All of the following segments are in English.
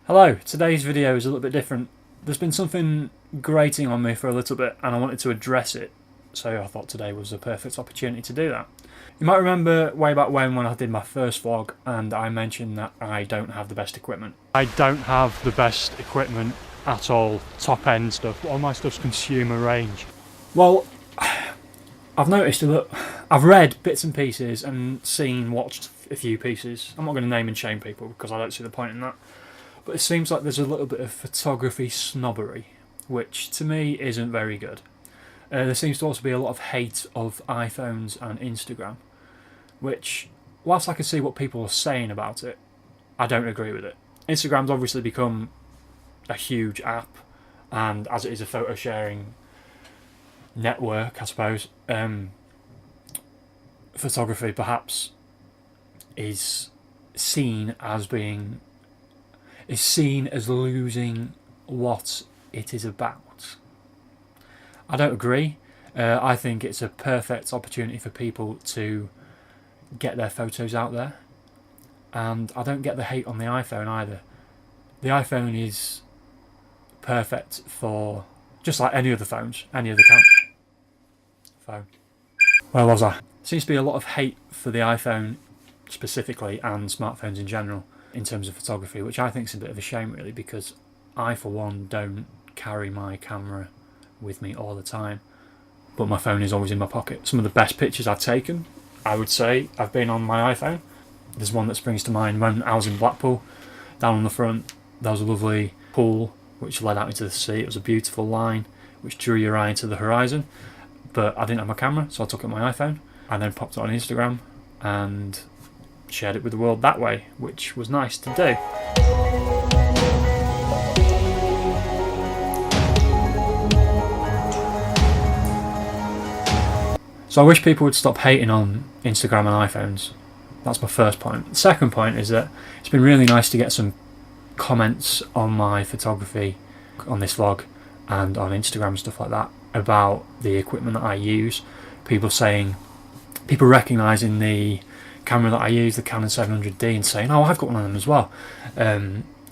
Hello, today's video is a little bit different. There's been something grating on me for a little bit and I wanted to address it, so I thought today was a perfect opportunity to do that. You might remember way back when I did my first vlog and I mentioned that I don't have the best equipment. I don't have the best equipment at all, top end stuff. All my stuff's consumer range. Well, I've noticed that I've read bits and pieces and watched a few pieces. I'm not going to name and shame people because I don't see the point in that. But it seems like there's a little bit of photography snobbery, which to me isn't very good. There seems to also be a lot of hate of iPhones and Instagram, which, whilst I can see what people are saying about it, I don't agree with it. Instagram's obviously become a huge app, and as it is a photo sharing network, I suppose, photography perhaps is seen as losing what it is about. I don't agree. I think it's a perfect opportunity for people to get their photos out there, and I don't get the hate on the iPhone either. The iPhone is perfect for just like any other phones, any other phone. Where was I? Seems to be a lot of hate for the iPhone specifically and smartphones in general in terms of photography, which I think is a bit of a shame really, because I for one don't carry my camera with me all the time, but my phone is always in my pocket. Some of the best pictures I've taken, I would say, have been on my iPhone. There's one that springs to mind when I was in Blackpool. Down on the front there was a lovely pool which led out into the sea. It was a beautiful line which drew your eye into the horizon, but I didn't have my camera, so I took it on my iPhone and then popped it on Instagram and shared it with the world that way, which was nice to do. So I wish people would stop hating on Instagram and iPhones. That's my first point. The second point is that it's been really nice to get some comments on my photography on this vlog and on Instagram and stuff like that about the equipment that I use. People recognising the camera that I use, the Canon 700D, and saying, "Oh, I've got one of them as well."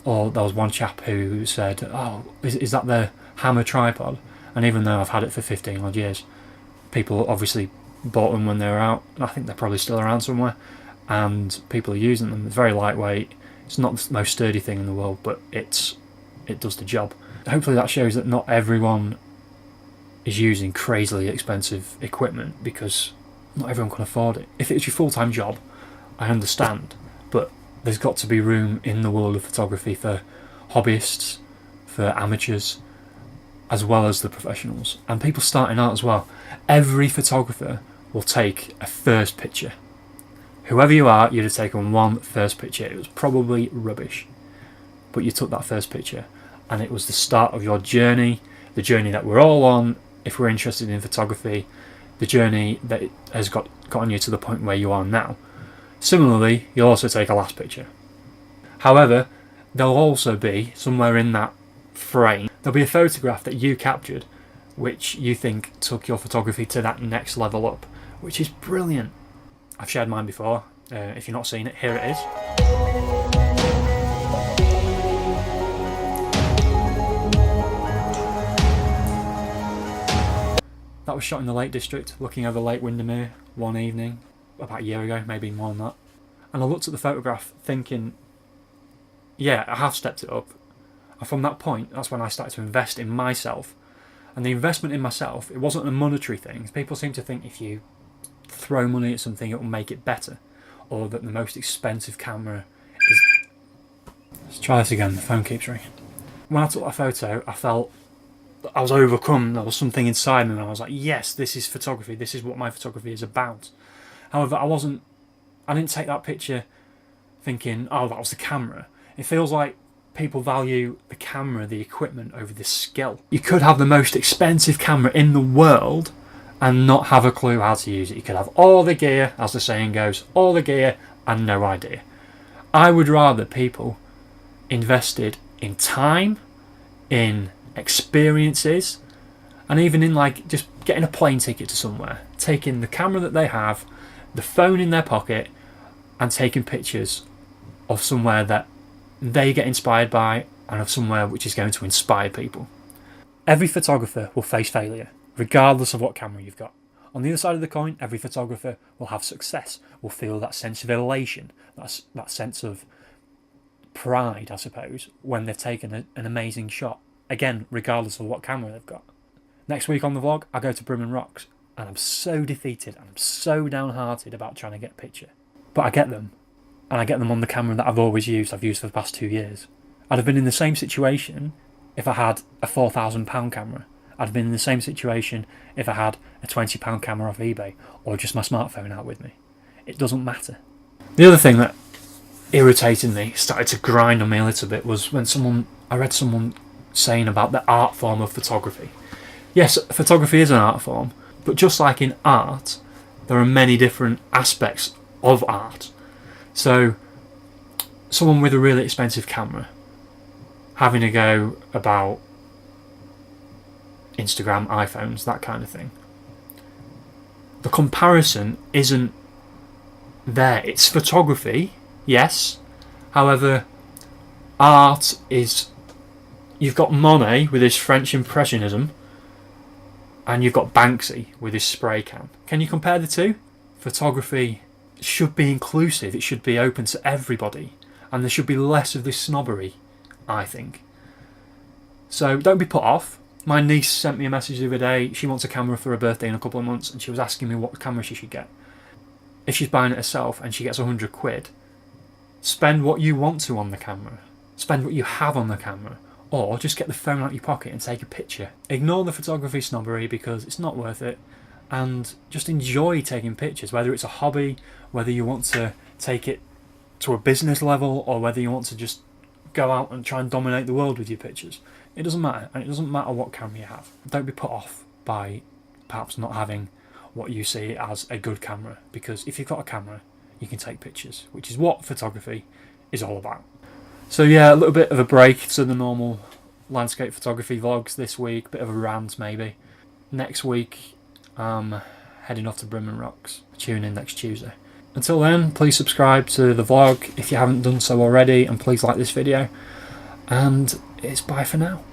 Or there was one chap who said, "Oh, is that the Hammer tripod?" And even though I've had it for 15 odd years, people obviously bought them when they were out. I think they're probably still around somewhere, and people are using them. It's very lightweight. It's not the most sturdy thing in the world, but it does the job. Hopefully that shows that not everyone is using crazily expensive equipment, because not everyone can afford it. If it's your full-time job, I understand, but there's got to be room in the world of photography for hobbyists, for amateurs, as well as the professionals, and people starting out as well. Every photographer will take a first picture. Whoever you are, you'd have taken one first picture. It was probably rubbish, but you took that first picture, and it was the start of your journey, the journey that we're all on if we're interested in photography, the journey that has gotten you to the point where you are now. Similarly, you'll also take a last picture. However, there'll also be, somewhere in that frame, there'll be a photograph that you captured which you think took your photography to that next level up, which is brilliant. I've shared mine before. If you're not seeing it, here it is. That was shot in the Lake District, looking over Lake Windermere one evening, about a year ago, maybe more than that. And I looked at the photograph thinking, yeah, I have stepped it up. And from that point, that's when I started to invest in myself. And the investment in myself, it wasn't a monetary thing. People seem to think if you throw money at something, it will make it better. Or that the most expensive camera is... Let's try this again, the phone keeps ringing. When I took that photo, I felt I was overcome. There was something inside me and I was like, yes, this is photography. This is what my photography is about. However, I didn't take that picture thinking, oh, that was the camera. It feels like people value the camera, the equipment, over the skill. You could have the most expensive camera in the world and not have a clue how to use it. You could have all the gear, as the saying goes, all the gear and no idea. I would rather people invested in time, in experiences, and even in like just getting a plane ticket to somewhere, taking the camera that they have, the phone in their pocket, and taking pictures of somewhere that they get inspired by and of somewhere which is going to inspire people. Every photographer will face failure, regardless of what camera you've got. On the other side of the coin, every photographer will have success, will feel that sense of elation, that sense of pride, I suppose, when they've taken an amazing shot. Again, regardless of what camera they've got. Next week on the vlog, I go to Brim and Rocks, and I'm so defeated, and I'm so downhearted about trying to get a picture. But I get them, and I get them on the camera that I've always used, I've used for the past 2 years. I'd have been in the same situation if I had a £4,000 camera. I'd have been in the same situation if I had a £20 camera off eBay, or just my smartphone out with me. It doesn't matter. The other thing that irritated me, started to grind on me a little bit, was when I read someone saying about the art form of photography. Yes, photography is an art form, but just like in art, there are many different aspects of art. So, someone with a really expensive camera having a go about Instagram, iPhones, that kind of thing. The comparison isn't there. It's photography, yes. However, art is... You've got Monet with his French Impressionism, and you've got Banksy with his spray can. Can you compare the two? Photography should be inclusive. It should be open to everybody. And there should be less of this snobbery, I think. So don't be put off. My niece sent me a message the other day. She wants a camera for her birthday in a couple of months, and she was asking me what camera she should get. If she's buying it herself and she gets £100, spend what you want to on the camera. Spend what you have on the camera. Or just get the phone out your pocket and take a picture. Ignore the photography snobbery because it's not worth it. And just enjoy taking pictures, whether it's a hobby, whether you want to take it to a business level, or whether you want to just go out and try and dominate the world with your pictures. It doesn't matter, and it doesn't matter what camera you have. Don't be put off by perhaps not having what you see as a good camera, because if you've got a camera, you can take pictures, which is what photography is all about. So yeah, a little bit of a break to the normal landscape photography vlogs this week, bit of a rant maybe. Next week, I'm heading off to Brim and Rocks. Tune in next Tuesday. Until then, please subscribe to the vlog if you haven't done so already, and please like this video. And it's bye for now.